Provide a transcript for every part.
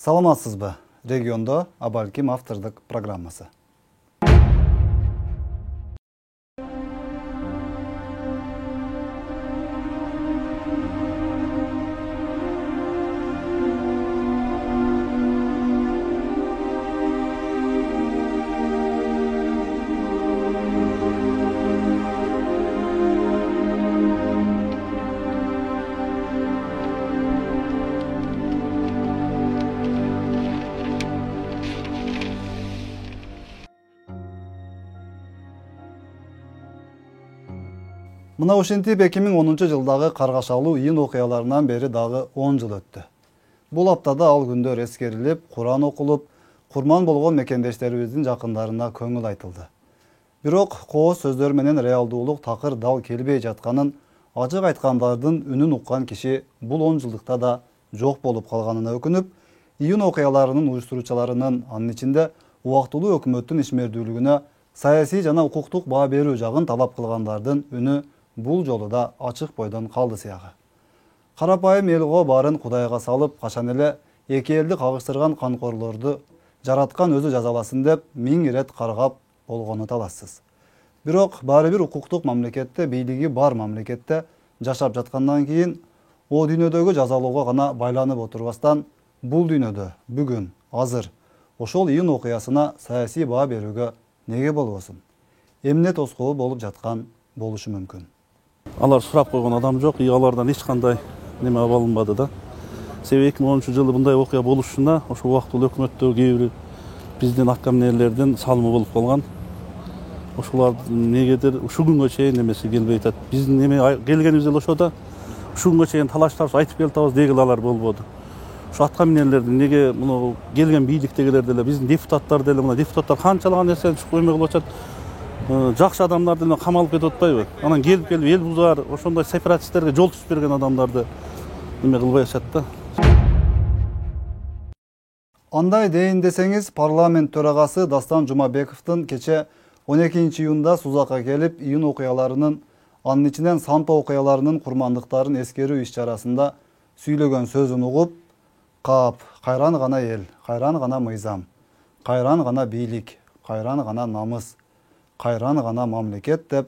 Саламатсызбы? Регионда Абалким автордық программасы. Мына ошентип 2010 жылдагы каргашалуу июнь окуяларынан бери дагы 10 жыл өттү. Бул аптада ал күндөр эскерилип, Куран окулуп, курман болгон мекендештерибиздин жакындарына көңүл айтылды. Бирок кооз сөздөр менен реалдуулук такыр дал келбей жатканын, ачык айткандардын үнүн уккан киши бул 10 жылдыкта да жок болуп калганына өкүнүп, июнь окуяларынын уюштуруучуларынын, анын ичинде убактылуу өкмөттүн ишмердүүлүгүнө саясий жана укуктук баа берүү жагын талап кылгандардын үнү бул жолу да ачык бойдон калды сыягы. Карапайым элго баарын Кудайга салып, качан эле эки элди кагыштырган канкорлорду жараткан өзү жазаласын деп 1000 ирет каргап болгону талассыз. Бирок баары бир укуктук мамлекетте, бийлиги бар мамлекетте жашап жаткандан кийин о дүйнөдөгү жазалоого гана байланып отурбастан, бул дүйнөдө бүгүн, азыр ошол июнь окуясына саясий баа берүүгө неге болбосун? Эмне тоскоол болуп жаткан болушу мүмкүн? Алар сурап койгон адам жок, алардан эч кандай неме алынбады да. Себеби 2010 жылы мындай окуя болушуна ошол убактылуу өкмөттөгү кээ бир биздин аткаминерлердин салымы болуп калган. Ошолардын негедир ушул күнгө чейин немеси келбей атат. Биздин неме келгенибиз эле ошодо. Ушул күнгө чейин талаштарыбыз айтып келатабыз, дегил алар болбоду. Ушу аткаминерлердин неге муну келген бийликтегилер деле, биздин депутаттар деле, мына депутаттар канчалаган нерсени чукуп эме кылып атат. Жакшы адамдарды эле камалып кетип атпайбы? Анан келип эл бузар, ошондой сепаратисттерге жол түзүп берген адамдарды эме кылбай атышат да. Андай дейин десеңиз, парламент төрагасы Дастан Жумабековдун кече 12 июнда Сузакка келип, июнь окуяларынын, анын ичинен Сампа окуяларынын курмандыктарын эскерүү иш-чарасында сүйлөгөн сөзүн угуп, кап, кайран гана эл, кайран гана мыйзам, кайран гана бийлик, кайран гана намыс, кайран гана мамлекет деп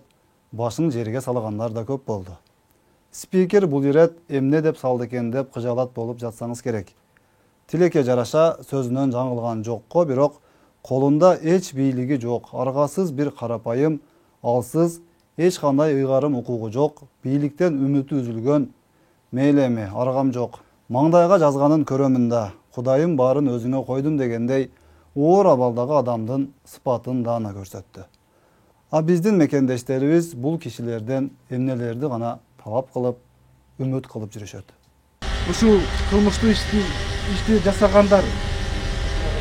башын жерге салгандар да көп болду. Спикер бул ирет эмне деп салды экен деп кыжалат болуп жатсаңыз керек. Тилекке жараша сөзүнөн жаңылган жокко, бирок колунда эч бийлиги жок, аргасыз бир карапайым, алсыз, эч кандай ыйгарым укугу жок, бийликтен үмүтү үзүлгөн, мейлеми, аргам жок, маңдайга жазганын көрөмүн да, Кудайым баарын өзүңө койдум дегендей оор абалдагы адамдын сыпатын даана көрсөттү. А биздин мекендештерибиз бул кишилерден эмнелерди гана талап кылып, үмүт кылып жүрүшөт. Ушул кылмыштуу ишти жасагандар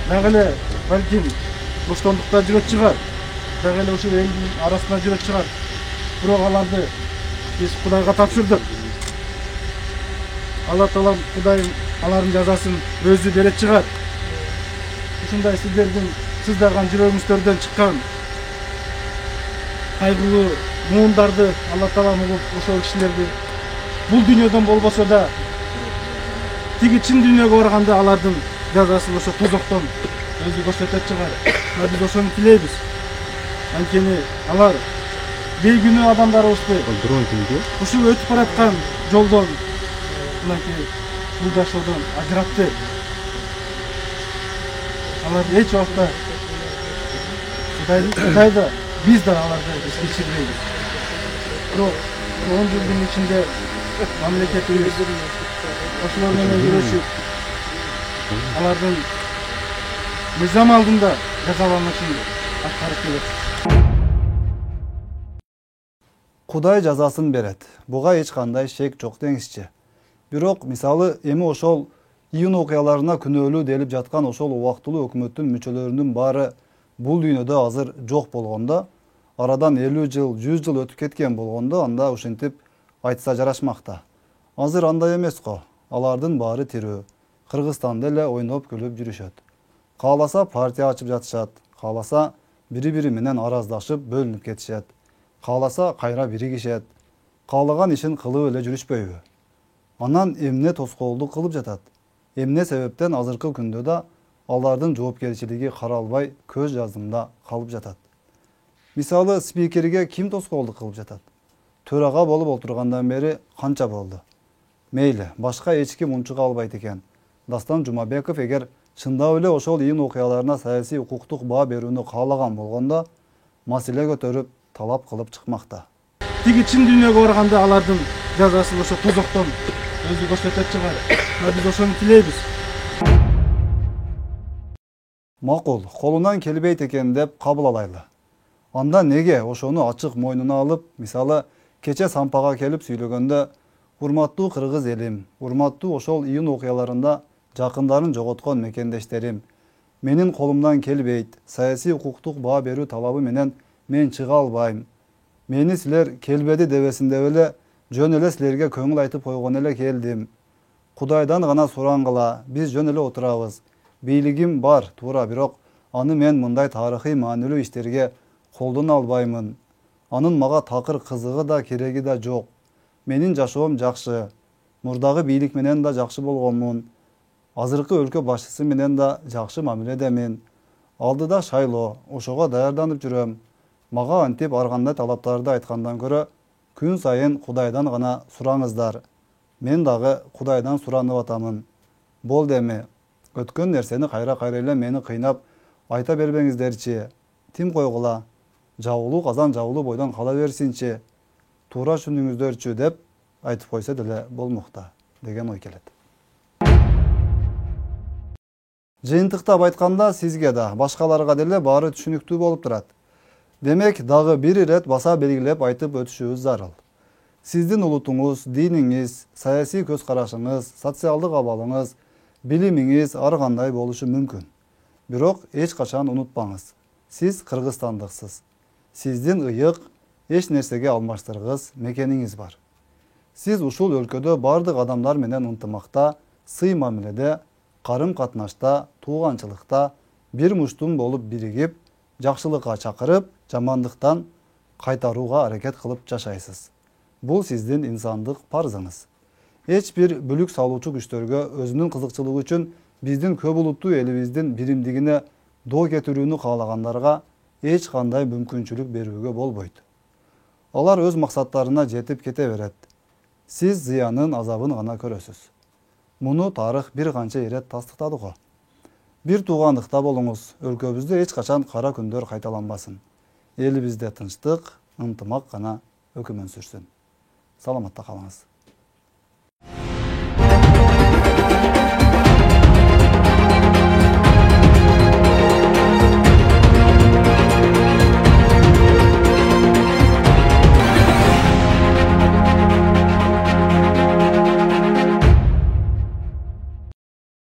дагы эле балким боштондукта жүрөт чыгар, дагы эле ушул элдин арасында жүрөт чыгар. Бирок аларды биз Кудайга тапшырдык. Алла Таалам Кудайым алардын жазасын өзү берет чыгар. Ушундай сиздердин сыздаган жүрөгүңүздөрдөн чыккан кайгылуу муундарды Алла Таалам угуп, ошол кишилерди бул дүйнөдөн болбосо да тиги чын дүйнөгө барганда алардын жазасын ошо тозоктон өзү көрсөтөт чыгар. Биз ошону тилейбиз. Анткени алар бейгүнөө адамдарыбызды ушул өтүп бараткан жолдон, мынакей бул жашоодон ажыратты. Алар эч убакта Кудайда биз да аларды кечирбейбиз. Бирок 10 жылдын ичинде мамлекетибиз ошолор менен күрөшүп, алардын мыйзам алдында жазаланышын аткарып келет. Кудай жазасын берет. Буга эч кандай шек жок деңизчи. Бирок мисалы эми ошол июнь окуяларына күнөөлүү делип жаткан ошол убактылуу өкмөттүн мүчөлөрүнүн баары бул дүйнөдө азыр жок болгондо, арадан 50 жыл, 100 жыл өтүп кеткен болгондо, анда ушинтип айтса жарашмакта. Азыр андай эмес го. Алардын баары тирүү. Кыргызстанда эле ойноп күлүп жүрүшөт. Кааласа партия ачып жатышат, кааласа бири-бири менен араздашып бөлүнүп кетишет. Кааласа кайра биригишет. Каалаган ишин кылып эле жүрүшпөйбү? Анан эмне тоскоолдук кылып жатат? Эмне себептен азыркы күндө да алардын жоопкерчилиги каралбай көз жаздымда калып жатат. Мисалы, спикерге ким тоскоолдук кылып жатат? Төрага болуп отургандан бери канча болду? Мейли, башка эч ким унчуга албайт экен. Дастан Жумабеков эгер чындап эле ошол ийин окуяларына саясий укуктук баа берүүнү каалаган болгондо, маселе көтөрүп, талап кылып чыкмакта. Тиги чын дүйнөгө барганда алардын жазасын ошо тозоктон өзү көрсөтөт чыгар. Биз ошону тилейбиз. Макул, колунан келбейт экен деп кабыл алайлы. Анда неге ошону ачык мойнуна алып, мисалы, кече Сампага келип сүйлөгөндө, урматтуу кыргыз элим, урматтуу ошол ийин окуяларында жакындарын жоготкон мекендештерим, менин колумдан келбейт, саясий укуктук баа берүү талабы менен мен чыга албайм. Мени силер келбеди дебесин деп эле, жөн эле силерге көңүл айтып койгон эле келдим. Кудайдан гана сурангыла, биз жөн эле отурабыз. Бийлигим бар, туура, бирок аны мен мындай тарыхый маанилүү иштерге колдоно албаймын. Анын мага такыр кызыгы да кереги да жок. Менин жашоом жакшы. Мурдагы бийлик менен да жакшы болгонмун. Азыркы өлкө башчысы менен да жакшы мамиледемин. Алдыда шайлоо, ошого даярданып жүрөм. Мага антип ар кандай талаптарды айткандан көрө, күн сайын Кудайдан гана сураңыздар. Мен дагы Кудайдан суранып атамын. Болду эми, өткөн нерсени кайра эле мени кыйнап айта бербеңиздерчи. Тим койгула, жабылуу казан жабылуу бойдон кала берсинчи. Туура түшүнүңүздөрчү деп айтып койсо деле болмокта деген ой келет. Жыйынтыктап айтканда сизге да, башкаларга деле баары түшүнүктүү болуп турат. Демек, дагы бир ирет баса белгилеп айтып өтүшүбүз зарыл. Сиздин улутуңуз, диниңиз, саясий көз карашыңыз, социалдык абалыңыз, билимиңиз ар кандай болушу мүмкүн. Бирок эч качан унутпаңыз. Сиз кыргызстандыксыз. Сиздин ыйык, эч нерсеге алмаштыргыс мекениңиз бар. Сиз ушул өлкөдө бардык адамдар менен ынтымакта, сый мамиледе, карым катнашта, тууганчылыкта бир муштум болуп биригип, жакшылыкка чакырып, жамандыктан кайтарууга аракет кылып жашайсыз. Бул сиздин инсандык парзыңыз. Эч бир бүлүк салуучу күчтөргө өзүнүн кызыкчылыгы үчүн биздин көп улуттуу элибиздин биримдигине доо кетирүүнү каалагандарга эч кандай мүмкүнчүлүк берүүгө болбойт. Алар өз максаттарына жетип кете берет. Сиз зыянын, азабын гана көрөсүз. Муну тарых бир канча ирет тастыктады го. Бир туугандыкта болуңуз, өлкөбүздө эч качан кара күндөр кайталанбасын. Элибизде тынчтык, ынтымак гана өкүмөн сүрсүн. Саламатта калыңыз.